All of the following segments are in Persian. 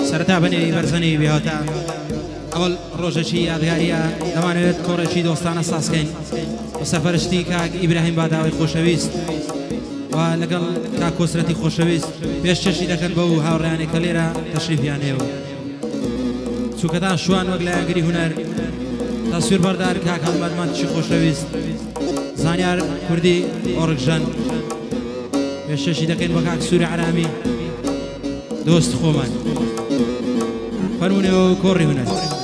سرتا بني برزني بهاتا اول روجشي يادگاريا دمانويت كورشي دوستانا ساسكين وسفرشتي كاك ابراهيم باداوي خوشويست ولقل كاك وسرتي خوشويست بيشتشي دكن بو هاورياني كليرا تشريف يانيو سوكتان شوان وقلا ينقري هنر تصوير بردار كاك المدمان تشي خوشويست زانيار كردي اورگجان بيشتشي دكن بكاك سوري عرامي دوست خومن فرموني وكوري هنر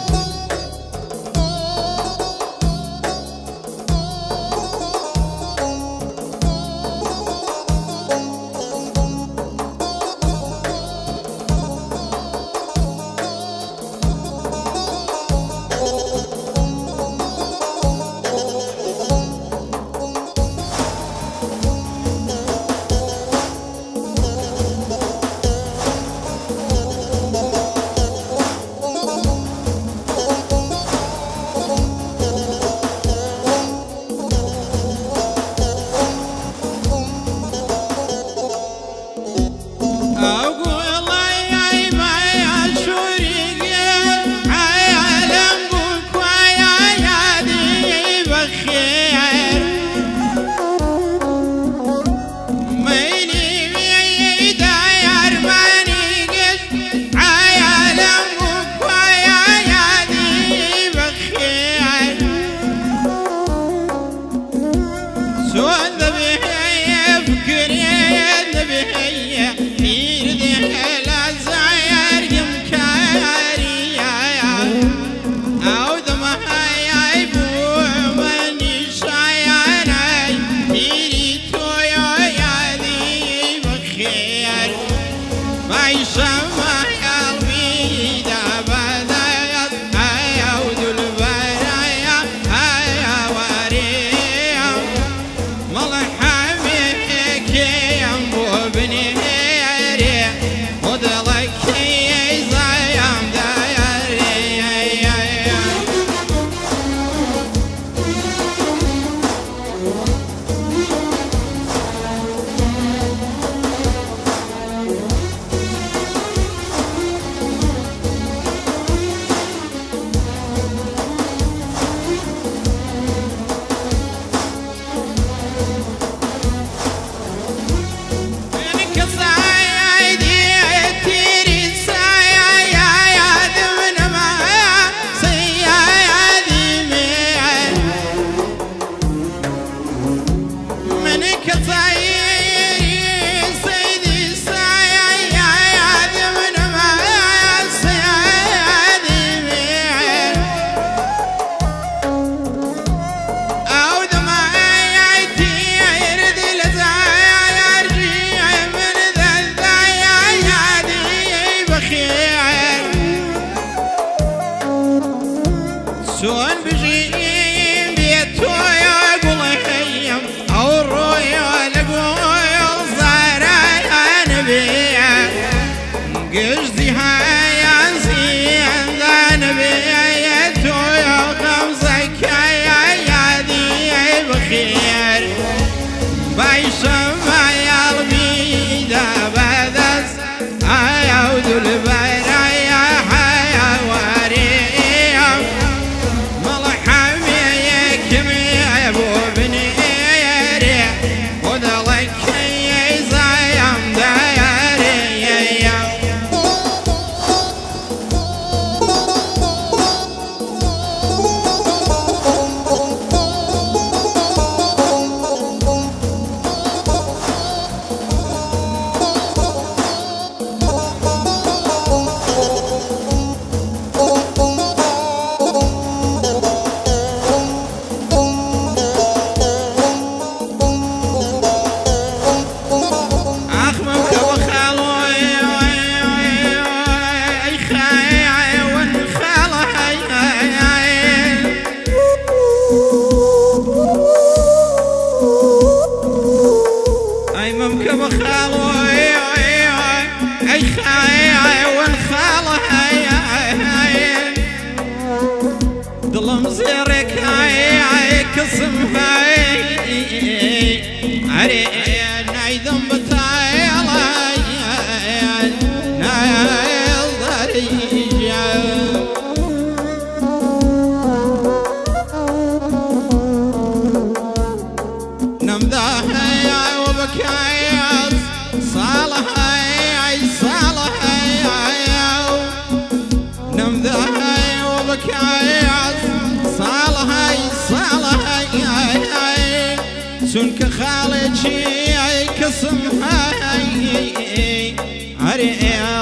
شي قسم هاي هري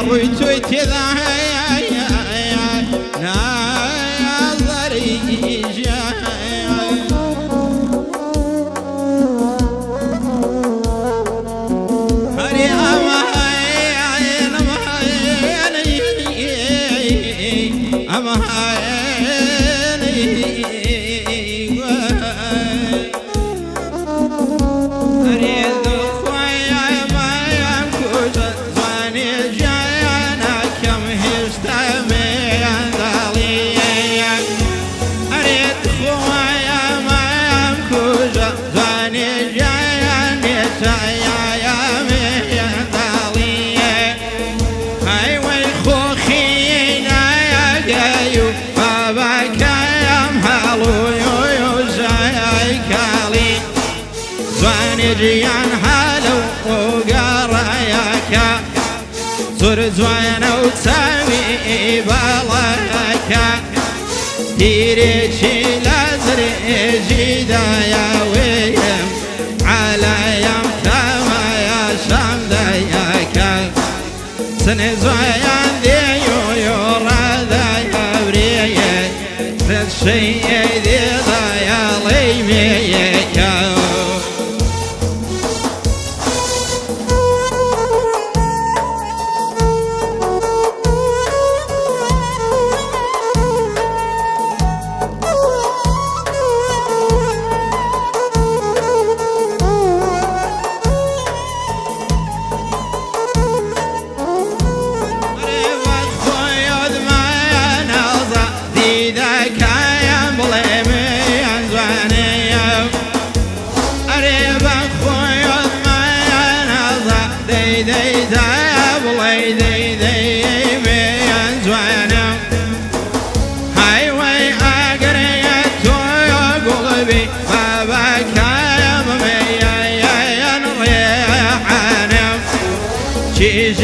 رويتو تذا ناظري هري أما جيان حالو وقراياك صور زوانا وتساوي بالاك تيريشي لازري جيدايا ويم على يم كما يا شام داياك سن زوايان ديو يورا دايا بريا رشي دي دايا ليميكا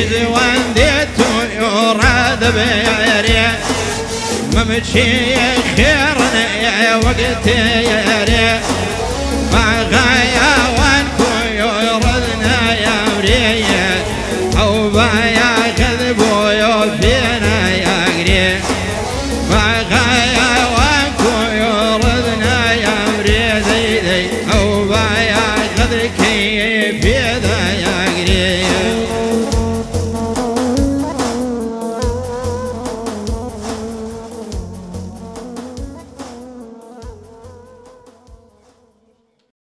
زوان ديتو يوراد بيري ممشي خيرنا يا وقت يا ما غايا وانكو يوردنا يا مريا او بايا كذبو يوفينا يا قري